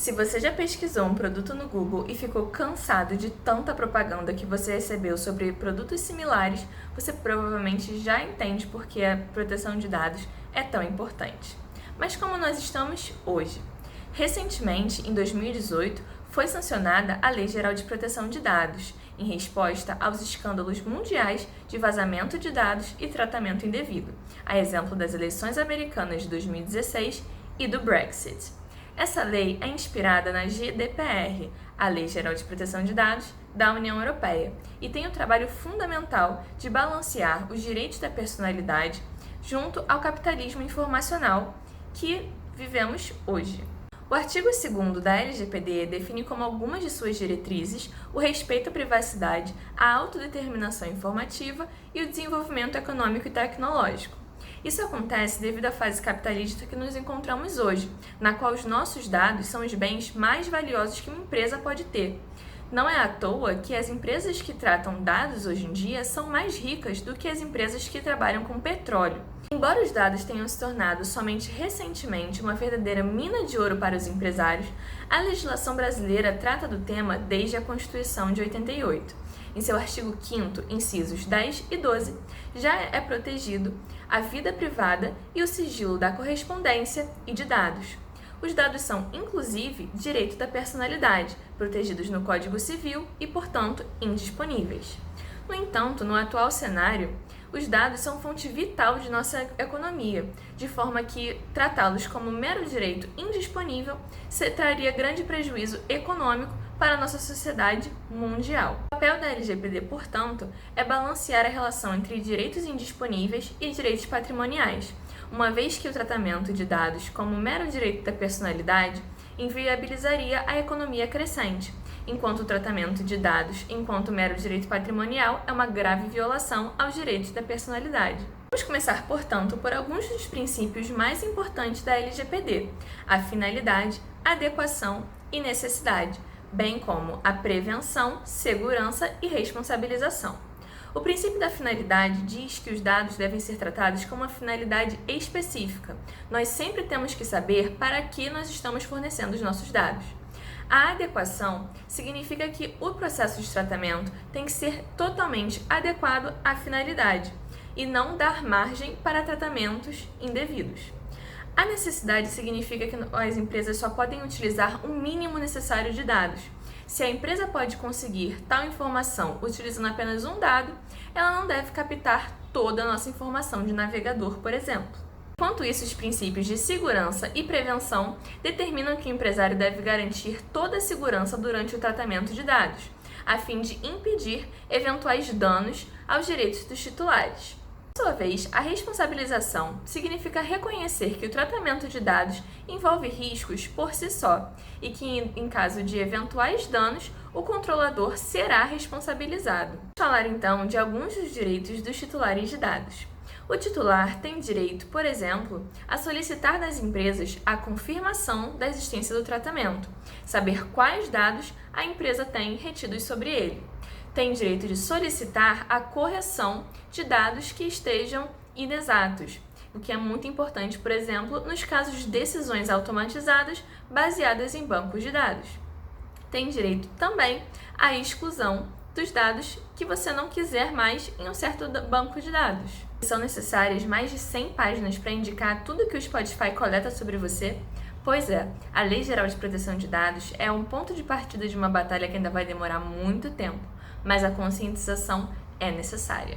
Se você já pesquisou um produto no Google e ficou cansado de tanta propaganda que você recebeu sobre produtos similares, você provavelmente já entende por que a proteção de dados é tão importante. Mas como nós estamos hoje? Recentemente, em 2018, foi sancionada a Lei Geral de Proteção de Dados, em resposta aos escândalos mundiais de vazamento de dados e tratamento indevido, a exemplo das eleições americanas de 2016 e do Brexit. Essa lei é inspirada na GDPR, a Lei Geral de Proteção de Dados da União Europeia, e tem o trabalho fundamental de balancear os direitos da personalidade junto ao capitalismo informacional que vivemos hoje. O artigo 2º da LGPD define como algumas de suas diretrizes o respeito à privacidade, a autodeterminação informativa e o desenvolvimento econômico e tecnológico. Isso acontece devido à fase capitalista que nos encontramos hoje, na qual os nossos dados são os bens mais valiosos que uma empresa pode ter. Não é à toa que as empresas que tratam dados hoje em dia são mais ricas do que as empresas que trabalham com petróleo. Embora os dados tenham se tornado somente recentemente uma verdadeira mina de ouro para os empresários, a legislação brasileira trata do tema desde a Constituição de 88. Em seu artigo 5º, incisos 10 e 12, já é protegido a vida privada e o sigilo da correspondência e de dados. Os dados são, inclusive, direito da personalidade, protegidos no Código Civil e, portanto, indisponíveis. No entanto, no atual cenário, os dados são fonte vital de nossa economia, de forma que tratá-los como mero direito indisponível traria grande prejuízo econômico para a nossa sociedade mundial. O papel da LGPD, portanto, é balancear a relação entre direitos indisponíveis e direitos patrimoniais, uma vez que o tratamento de dados como mero direito da personalidade inviabilizaria a economia crescente, enquanto o tratamento de dados enquanto mero direito patrimonial é uma grave violação aos direitos da personalidade. Vamos começar, portanto, por alguns dos princípios mais importantes da LGPD: a finalidade, adequação e necessidade, bem como a prevenção, segurança e responsabilização. O princípio da finalidade diz que os dados devem ser tratados com uma finalidade específica. Nós sempre temos que saber para que nós estamos fornecendo os nossos dados. A adequação significa que o processo de tratamento tem que ser totalmente adequado à finalidade e não dar margem para tratamentos indevidos. A necessidade significa que as empresas só podem utilizar o mínimo necessário de dados. Se a empresa pode conseguir tal informação utilizando apenas um dado, ela não deve captar toda a nossa informação de navegador, por exemplo. Enquanto isso, os princípios de segurança e prevenção determinam que o empresário deve garantir toda a segurança durante o tratamento de dados, a fim de impedir eventuais danos aos direitos dos titulares. Por sua vez, a responsabilização significa reconhecer que o tratamento de dados envolve riscos por si só e que, em caso de eventuais danos, o controlador será responsabilizado. Vamos falar então de alguns dos direitos dos titulares de dados. O titular tem direito, por exemplo, a solicitar das empresas a confirmação da existência do tratamento, saber quais dados a empresa tem retidos sobre ele. Tem direito de solicitar a correção de dados que estejam inexatos, o que é muito importante, por exemplo, nos casos de decisões automatizadas baseadas em bancos de dados. Tem direito também à exclusão dos dados que você não quiser mais em um certo banco de dados. São necessárias mais de 100 páginas para indicar tudo que o Spotify coleta sobre você? Pois é, a Lei Geral de Proteção de Dados é um ponto de partida de uma batalha que ainda vai demorar muito tempo, mas a conscientização é necessária.